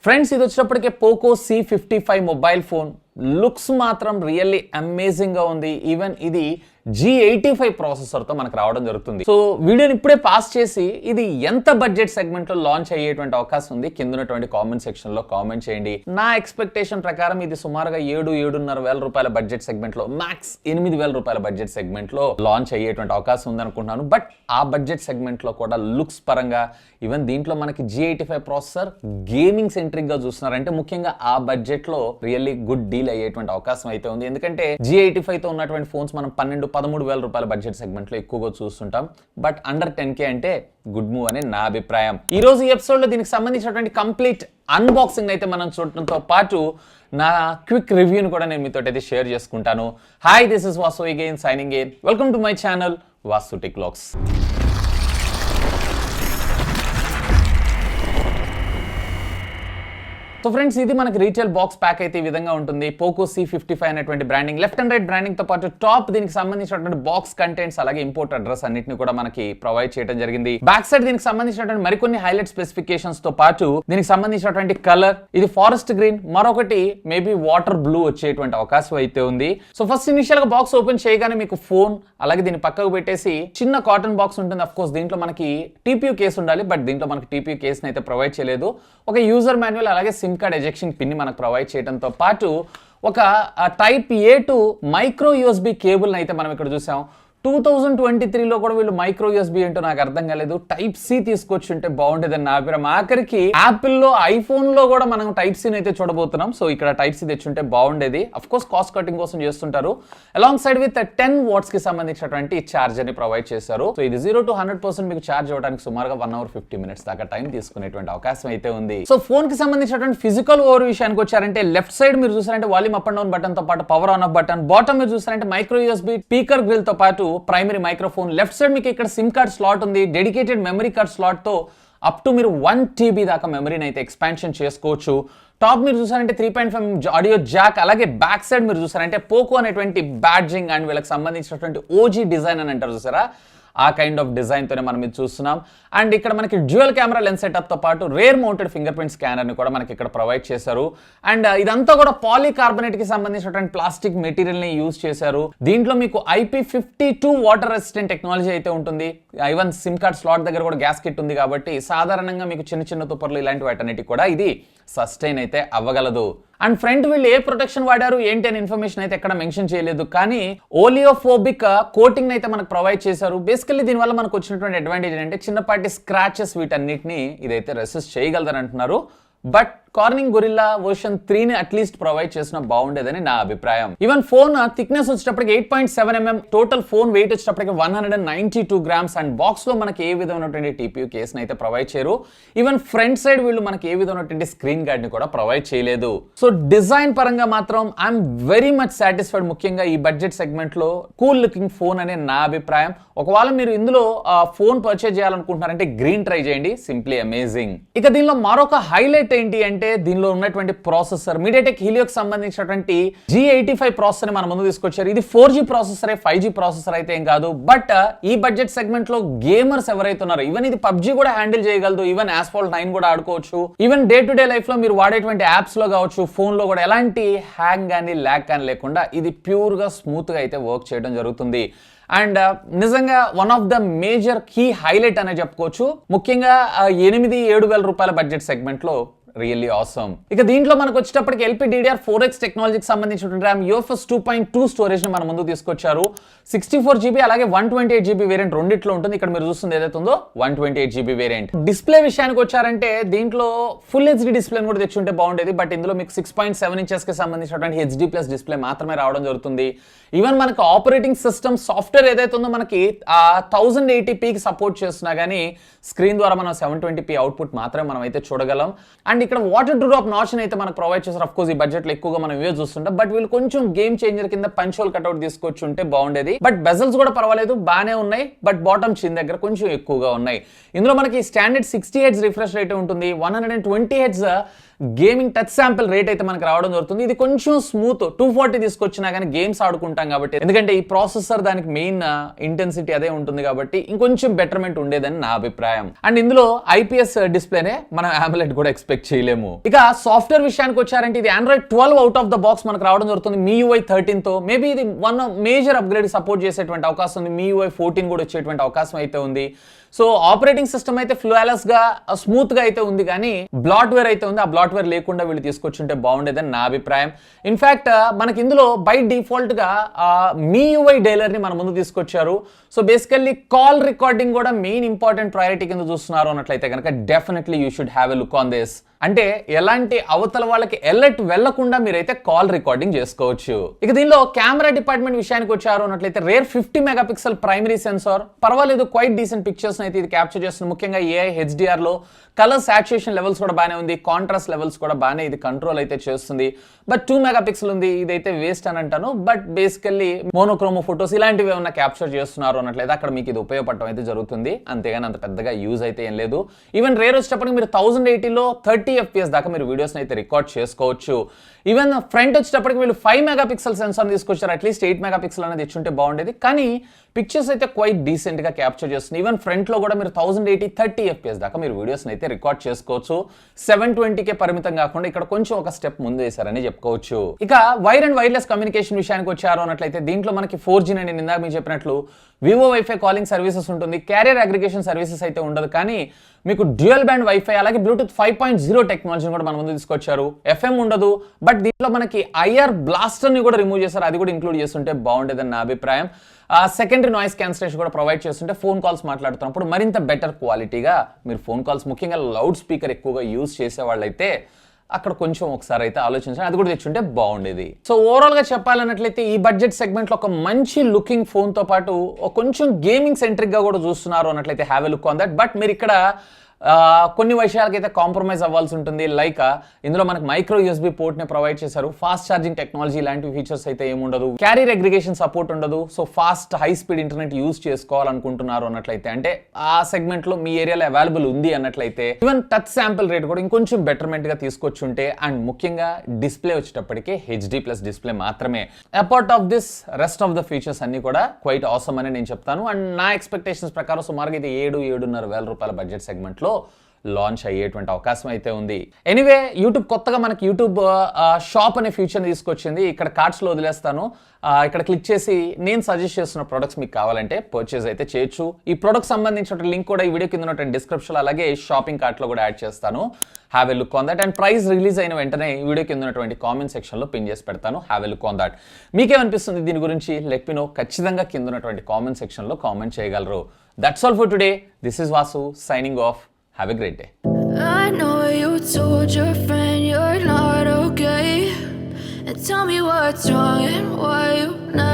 Friends, ఇది వచ్చేటప్పటికే Poco C55 mobile phone. Looks మాత్రం రియల్లీ అమేజింగ్ గా ఉంది. ఈవెన్ ఇది G85 ప్రాసెసర్ తో మనకు రావడం జరుగుతుంది. సో వీడియోని ఇప్పుడే పాస్ చేసి ఇది ఎంత బడ్జెట్ సెగ్మెంట్ లో లాంచ్ అయ్యేటువంటి అవకాశం ఉంది కింద ఉన్నటువంటి కామెంట్ సెక్షన్ లో కామెంట్ చేయండి. నా ఎక్స్పెక్టేషన్ ప్రకారం ఇది సుమారుగా 7,500 వేల రూపాయల బడ్జెట్ సెగ్మెంట్ లో, మాక్స్ 8,000 రూపాయల బడ్జెట్ సెగ్మెంట్ లో లాంచ్ అయ్యేటువంటి అవకాశం ఉంది అనుకుంటున్నాను. బట్ ఆ బడ్జెట్ సెగ్మెంట్ లో కూడా లుక్స్ పరంగా ఈవెన్ దీంట్లో మనకి G85 ప్రాసెసర్ గేమింగ్ సెంట్రిక్ గా చూస్తున్నారంటే ముఖ్యంగా ఆ బడ్జెట్ లో రియల్లీ గుడ్ డీల్ అయ్యేటువంటి అవకాశం అయితే ఉంది. ఎందుకంటే G85 తో ఉన్నటువంటి ఫోన్స్ మనం 12-13 వేల రూపాయల బడ్జెట్ సెగ్మెంట్ లో ఎక్కువగా చూస్తుంటాం. బట్ అండర్ 10K అంటే గుడ్ మూవ్ అని నా అభిప్రాయం. ఈ రోజు ఈ ఎపిసోడ్ లో దీనికి సంబంధించినటువంటి కంప్లీట్ అన్బాక్సింగ్ అయితే మనం చూడటంతో పాటు నా క్విక్ రివ్యూని కూడా నేను మీతో అయితే షేర్ చేసుకుంటాను. Hi, this is Vasu again signing in. Welcome to my channel VaasuTechVlogs. So friends, ఇది మనకి రీటైల్ బాక్స్ ప్యాక్ అయితే ఈ విధంగా ఉంటుంది. పోకో C55 అనేటువంటి branding, left and right branding తో పాటు టాప్ దీనికి సంబంధించినటువంటి బాక్స్ కంటెంట్స్ అలాగే ఇంపోర్ట్ అడ్రస్ అన్నిటిని కూడా మనకి ప్రొవైడ్ చేయడం జరిగింది. బ్యాక్ సైడ్ దీనికి సంబంధించినటువంటి మరికొన్ని హైలైట్ స్పెసిఫికేషన్స్ తో పాటు దీనికి సంబంధించినటువంటి కలర్, ఇది ఫారెస్ట్ గ్రీన్, మరొకటి మేబీ వాటర్ బ్లూ వచ్చేటువంటి అవకాశం అయితే ఉంది. సో ఫస్ట్ ఇనిషియల్ గా బాక్స్ ఓపెన్ చేయగానే మీకు ఫోన్ అలాగే దీన్ని పక్కకు పెట్టేసి చిన్న కాటన్ బాక్స్ ఉంటుంది. అఫ్ కోర్స్ దీంట్లో మనకి TPU కేసు ఉండాలి, బట్ దీంట్లో మనకి TPU కేసుని అయితే ప్రొవైడ్ చేయలేదు. ఒక యూజర్ మాన్యువల్ అలాగే సిమ్ కార్డ్ ఎజెక్షన్ పిన్ మనకు ప్రొవైడ్ చేయడంతో పాటు ఒక type A to micro USB cable అయితే మనం ఇక్కడ చూసాం. 2023లో కూడా వీళ్ళు మైక్రో USB ఏంటో నాకు అర్థం కాలేదు. టైప్ C తీసుకొచ్చి ఉంటే బాగుండేదని నా అభిప్రాయం. ఆఖరికి యాపిల్లో ఐఫోన్ లో కూడా మనం టైప్ C అయితే చూడబోతున్నాం. సో ఇక్కడ టైప్ C తెచ్చుంటే బాగుండేది. అఫ్ కోర్స్ కాస్ట్ కటింగ్ కోసం చేస్తుంటారు. అలాంగ్ సైడ్ విత్ 10 వాట్స్ కి సంబంధించినటువంటి చార్జర్ ని ప్రొవైడ్ చేశారు. సో ఇది 0 to 100% మీకు చార్జ్ అవ్వడానికి సుమారుగా 1 hour 50 minutes దాకా టైం తీసుకునేటువంటి అవకాశం అయితే ఉంది. సో ఫోన్ కి సంబంధించినటువంటి ఫిజికల్ ఓవర్ విషయానికి వచ్చారంటే లెఫ్ట్ సైడ్ మీరు చూసారంటే volume up and down button తో పాటు power on off button, bottom మీరు చూసారంటే మైక్రో USB స్పీకర్ గ్రిల్ తో పాటు ప్రైమరీ మైక్రోఫోన్, లెఫ్ట్ సైడ్ మీకు ఇక్కడ సిమ్ కార్డ్ స్లాట్ ఉంది. డెడికేటెడ్ మెమరీ కార్డ్ స్లాట్ తో అప్ టు మీరు 1 TB దాకా మెమరీని అయితే ఎక్స్పాన్షన్ చేసుకోవచ్చు. టాప్ మీరు చూసారంటే 3.5 ఆడియో జాక్, అలాగే బ్యాక్ సైడ్ మీరు చూసారంటే పోకో అనేటువంటి బ్యాడ్జింగ్ అండ్ వీళ్ళకి సంబంధించినటువంటి OG డిజైన్ అని అంటారు చూసారా, ఆ కైండ్ ఆఫ్ డిజైన్ తోనే మనం ఇది చూస్తున్నాం. అండ్ ఇక్కడ మనకి డ్యూయల్ కెమెరా లెన్స్ సెటప్ తో పాటు rare mounted finger print scanner ని కూడా మనకి ఇక్కడ ప్రొవైడ్ చేశారు. అండ్ ఇదంతా కూడా పాలీకార్బోనేట్ కి సంబంధించినటువంటి ప్లాస్టిక్ మెటీరియల్ ని యూజ్ చేశారు. దీంట్లో మీకు IP52 వాటర్ రెసిస్టెంట్ టెక్నాలజీ అయితే ఉంటుంది. ఈవెన్ సిమ్ కార్డ్ స్లాట్ దగ్గర కూడా గ్యాస్ కిట్ ఉంది కాబట్టి సాధారణంగా మీకు చిన్న చిన్న తుప్పర్లు ఇలాంటి వాటన్నిటికి కూడా ఇది సస్టైన్ అయితే అవ్వగలదు. అండ్ ఫ్రంట్ వీళ్ళు ఏ ప్రొటెక్షన్ వాడారు ఏంటి అనే ఇన్ఫర్మేషన్ అయితే ఎక్కడ మెన్షన్ చేయలేదు, కానీ ఓలియోఫోబిక్ కోటింగ్ అయితే మనకు ప్రొవైడ్ చేశారు. బేసికల్లీ దీనివల్ల మనకు వచ్చినటువంటి అడ్వాంటేజ్ ఏంటంటే చిన్నపాటి స్క్రాచెస్ వీటన్నిటిని ఇదైతే రెసిస్ట్ చేయగలదని అంటున్నారు. బట్ కార్నింగ్ గొరిల్లా వర్షన్ 3ని అట్లీస్ట్ ప్రొవైడ్ చేసిన బాగుండేదని నా అభిప్రాయం. ఈవెన్ ఫోన్ థిక్నెస్ వచ్చేటప్పటికి 8.7 mm, టోటల్ ఫోన్ వెయిట్ వచ్చేటప్పటికి 192 grams. అండ్ బాక్స్ లో మనకి ఏ విధమైనటువంటి TPU కేసుని అయితే ప్రొవైడ్ చేయరు. ఈవెన్ ఫ్రంట్ సైడ్ వీళ్ళు మనకి ఏ విధమైనటువంటి స్క్రీన్ గార్డ్ ని కూడా ప్రొవైడ్ చేయలేదు. సో డిజైన్ పరంగా మాత్రం ఐఎమ్ వెరీ మచ్ సాటిస్ఫైడ్. ముఖ్యంగా ఈ బడ్జెట్ సెగ్మెంట్ లో కూల్ లుకింగ్ ఫోన్ అనే నా అభిప్రాయం. ఒకవేళ మీరు ఇందులో ఫోన్ పర్చేజ్ చేయాలనుకుంటున్నారంటే గ్రీన్ ట్రై చేయండి, సింప్లీ అమేజింగ్. ఇక దీనిలో మరొక హైలైట్ ఏంటి అంటే దీనిలో ఉన్నటువంటి ప్రాసెసర్ మీడియాటెక్ హీలియోకి సంబంధించినటువంటి G85 ప్రాసెసర్ ని మన ముందు తీసుకొచ్చారు. ఇది 4G ప్రాసెసరే, 5G ప్రాసెసర్ అయితే ఏం కాదు. బట్ ఈ బడ్జెట్ సెగ్మెంట్ లో గేమర్స్ ఎవరైతే ఉన్నారో, ఈవెన్ ఇది PUBG కూడా హ్యాండిల్ చేయగలదు, ఈవెన్ Asphalt 9 కూడా ఆడుకోవచ్చు. Even day to day life లో మీరు వాడేటువంటి యాప్స్ లో కావచ్చు, ఫోన్ లో కూడా ఎలాంటి హ్యాంగ్ కానీ ల్యాగ్ కానీ లేకుండా ఇది ప్యూర్ గా స్మూత్ గా అయితే వర్క్ చేయడం జరుగుతుంది. అండ్ నిజంగా one of the major key highlight అనే చెప్పుకోవచ్చు. ముఖ్యంగా 8-7 వేల రూపాయల బడ్జెట్ సెగ్మెంట్ లో రియల్లీ ఆసమ్. ఇక దీంట్లో మనకు వచ్చేటప్పటికి LPDDR4X టెక్నాలజీకి సంబంధించిన RAM UFS 2.2 స్టోరేజ్ ని మన ముందు తీసుకొచ్చారు. 64GB అలాగే 128GB వేరియంట్ రెండిట్లో ఉంటుంది. ఇక్కడ మీరు చూస్తుంది ఏదైతే ఉందో 128GB వేరియంట్. డిస్ప్లే విషయానికి వచ్చారంటే దీంట్లో ఫుల్ HD డిస్ప్లే కూడా తెచ్చుంటే బాగుండేది. బట్ ఇందులో మీకు 6.7 inches కి సంబంధించినటువంటి HD+ డిస్ప్లే మాత్రమే రావడం జరుగుతుంది. ఈవెన్ మనకు ఆపరేటింగ్ సిస్టమ్ సాఫ్ట్వేర్ ఏదైతే ఉందో మనకి 1080pకి సపోర్ట్ చేస్తున్నా కానీ స్క్రీన్ ద్వారా మనం 720p అవుట్పుట్ మాత్రమే మనం అయితే చూడగలం. అండ్ ఇక్కడ వాటర్ డ్రాప్ నాచ్ అయితే మనకు ప్రొవైడ్ చేస్తారు. అఫ్ కోర్స్ ఈ బడ్జెట్ లో ఎక్కువగా మనం ఇవే చూస్తుంటాం. బట్ వీళ్ళు కొంచెం గేమ్ చేంజర్ కింద పంచ్ హోల్ కట్అవుట్ తీసుకొచ్చి ఉంటే బాగుండేది. బట్ బెజల్స్ కూడా పర్వాలేదు, బాగానే ఉన్నాయి. బట్ బాటమ్ చిన్ దగ్గర కొంచెం ఎక్కువగా ఉన్నాయి. ఇందులో మనకి స్టాండర్డ్ 60 Hz రిఫ్రెష్ రేట్ ఉంటుంది. 120 Hz gaming touch sample rate అయితే మనకు రావడం జరుగుతుంది. ఇది కొంచెం స్మూత్ 240 తీసుకొచ్చినా కానీ గేమ్స్ ఆడుకుంటాం కాబట్టి, ఎందుకంటే ఈ ప్రాసెసర్ దానికి మెయిన్ ఇంటెన్సిటీ అదే ఉంటుంది కాబట్టి ఇంకొంచెం బెటర్మెంట్ ఉండేదని నా అభిప్రాయం. అండ్ ఇందులో ఐపీఎస్ డిస్ప్లేనే మనం AMOLED కూడా ఎక్స్పెక్ట్ చేయలేము. ఇక సాఫ్ట్వేర్ విషయానికి వచ్చారంటే ఇది Android 12 out of the box మనకు రావడం జరుగుతుంది MIUI 13 తో. మేబీ ఇది వన్ మేజర్ అప్గ్రేడ్ సపోర్ట్ చేసేటువంటి అవకాశం ఉంది. MIUI 14 కూడా వచ్చేటువంటి అవకాశం అయితే ఉంది. సో ఆపరేటింగ్ సిస్టమ్ అయితే ఫ్లూలెస్ గా స్మూత్ గా అయితే ఉంది, కానీ బ్లాట్వేర్ అయితే ఉంది. ఆ బ్లాట్వేర్ లేకుండా వీళ్ళు తీసుకొచ్చుంటే బాగుండేదని నా అభిప్రాయం. ఇన్ఫాక్ట్ మనకి ఇందులో బై డిఫాల్ట్ గా MIUI డైలర్ ని మన ముందు తీసుకొచ్చారు. సో బేసికల్లీ కాల్ రికార్డింగ్ కూడా మెయిన్ ఇంపార్టెంట్ ప్రయారిటీ కింద చూస్తున్నారు అన్నట్లయితే కనుక definitely you should have a look on this. అంటే ఎలాంటి అవతల వాళ్ళకి అలర్ట్ వెళ్లకుండా మీరైతే కాల్ రికార్డింగ్ చేసుకోవచ్చు. ఇక దీనిలో కెమెరా డిపార్ట్మెంట్ విషయానికి వచ్చారు అన్నట్లయితే రేర్ 50 మెగాపిక్సెల్ ప్రైమరీ సెన్సార్, పర్వాలేదు, క్వైట్ డీసెంట్ పిక్చర్స్ అయితే ఇది క్యాప్చర్ చేస్తుంది. ముఖ్యంగా AI HDR లో కలర్ సాచురేషన్ లెవెల్స్ కూడా బాగానే ఉంది, కాంట్రాస్ట్ లెవెల్స్ కూడా బాగానే ఇది కంట్రోల్ అయితే చేస్తుంది. బట్ 2 మెగాపిక్సెల్ ఉంది, ఇదైతే వేస్ట్ అని అంటాను. బట్ బేసికల్లీ మోనోక్రోమో ఫొటోస్ ఇలాంటివి ఏమన్నా క్యాప్చర్ చేస్తున్నారు అన్నట్లయితే అక్కడ మీకు ఇది ఉపయోగపడటం అయితే జరుగుతుంది. అంతేగాని అంత పెద్దగా యూజ్ అయితే ఏం లేదు. ఈవెన్ రేర్ వచ్చేటప్పటికి మీరు 1080లో 30 FPS దాకా మీరు వీడియోస్ అయితే రికార్డ్ చేసుకోవచ్చు. ఈవెన్ ఫ్రంట్ వచ్చేటప్పటికి వీళ్ళు 5 మెగాపిక్సెల్ సెన్సార్ తీసుకొచ్చారు. అట్లీస్ట్ 8 మెగాపిక్సెల్ అనేది ఇచ్చుంటే బాగుండేది, కానీ పిక్చర్స్ అయితే క్వైట్ డీసెంట్ గా క్యాప్చర్ చేస్తుంది. ఈవెన్ ఫ్రంట్ లో కూడా మీరు 1080 30 FPS దాకా మీరు వీడియోస్ అయితే రికార్డ్ చేసుకోవచ్చు. 720కే పరిమితం కాకుండా ఇక్కడ కొంచెం ఒక స్టెప్ ముందు వేశారని చెప్పుకోవచ్చు. ఇక వైర్ అండ్ వైర్లెస్ కమ్యూనికేషన్ విషయానికి వచ్చారు అన్నట్లయితే దీంట్లో మనకి 4G నేను ఇందాక మీకు చెప్పినట్లు వివో వైఫై కాలింగ్ సర్వీసెస్ ఉంటుంది. క్యారియర్ అగ్రిగేషన్ సర్వీసెస్ అయితే ఉండదు, కానీ మీకు డ్యూయల్ బ్యాండ్ వైఫై అలాగే బ్లూటూత్ 5.0 టెక్నాలజీని కూడా మన ముందు తీసుకొచ్చారు. FM ఉండదు, బట్ దీంట్లో మనకి IR బ్లాస్టర్ ని కూడా రిమూవ్ చేశారు. అది కూడా ఇంక్లూడ్ చేస్తుంటే బాగుండేదని నా అభిప్రాయం. సెకండరీ నాయిస్ క్యాన్సిలేషన్ కూడా ప్రొవైడ్ చేస్తుంటే ఫోన్ కాల్స్ మాట్లాడుతున్నప్పుడు మరింత బెటర్ క్వాలిటీగా మీరు ఫోన్ కాల్స్, ముఖ్యంగా లౌడ్ స్పీకర్ ఎక్కువగా యూజ్ చేసే వాళ్ళైతే అక్కడ కొంచెం ఒకసారి అయితే ఆలోచించండి, అది కూడా తెచ్చుంటే బాగుండేది. సో ఓవరాల్ గా చెప్పాలన్నట్లయితే ఈ బడ్జెట్ సెగ్మెంట్ లో ఒక మంచి లుకింగ్ ఫోన్ తో పాటు కొంచెం గేమింగ్ సెంట్రిక్ గా కూడా చూస్తున్నారు అన్నట్లయితే have a look on that. But మీరు ఇక్కడ కొన్ని విషయాలకైతే కాంప్రమైజ్ అవ్వాల్సి ఉంటుంది. లైక్ ఇందులో మనకి మైక్రో USB పోర్ట్ ని ప్రొవైడ్ చేశారు. ఫాస్ట్ ఛార్జింగ్ టెక్నాలజీ లాంటి ఫీచర్స్ అయితే ఏముండదు. క్యారియర్ అగ్రిగేషన్ సపోర్ట్ ఉండదు. So fast high speed internet use చేసుకోవాలనుకుంటున్నారు అన్నట్లయితే, అంటే ఆ సెగ్మెంట్ లో మీ ఏరియాలో అవైలబుల్ ఉంది అన్నట్లయితే ఈవెన్ టచ్ శాంపిల్ రేట్ కూడా ఇంకొంచెం బెటర్మెంట్ గా తీసుకొచ్చుంటే, అండ్ ముఖ్యంగా డిస్ప్లే వచ్చేటప్పటికి HD+ డిస్ప్లే మాత్రమే. Apart of this rest of the features అన్ని కూడా క్వైట్ ఆసమ్ అని నేను చెప్తాను. అండ్ నా ఎక్స్పెక్టేషన్స్ ప్రకారం సుమారుగా ఇది 7,500 వేల రూపాయల బడ్జెట్ సెగ్మెంట్ లో లాంచ్ అయ్యేటువంటి అవకాశం అయితే ఉంది. ఎనీవే యూట్యూబ్ కొత్తగా మనకి యూట్యూబ్ షాప్ అనే ఫీచర్ తీసుకొచ్చింది. ఇక్కడ కార్ట్స్ లో వదిలేస్తాను, ఇక్కడ క్లిక్ చేసి నేను సజెస్ట్ చేస్తున్న ప్రొడక్ట్స్ మీకు కావాలంటే పర్చేజ్ అయితే చేయొచ్చు. ఈ ప్రొడక్ట్ సంబంధించిన లింక్ కూడా ఈ వీడియో కింద ఉన్నటువంటి డిస్క్రిప్షన్ అలాగే షాపింగ్ కార్ట్ లో కూడా యాడ్ చేస్తాను. Have a look on that. And price release అయిన వెంటనే ఈ వీడియో కింద ఉన్నటువంటి కామెంట్ సెక్షన్ లో పిన్ చేసి పెడతాను. Have a look on that. మీకేమనిపిస్తుంది దీని గురించి లెట్ మీ నో. ఖచ్చితంగా కింద ఉన్నటువంటి కామెంట్ సెక్షన్ లో కామెంట్ చేయగలరు. That's all for today. This is Vasu signing off. Have a great day. I know you told your friend you're not okay, and tell me what's wrong and why you never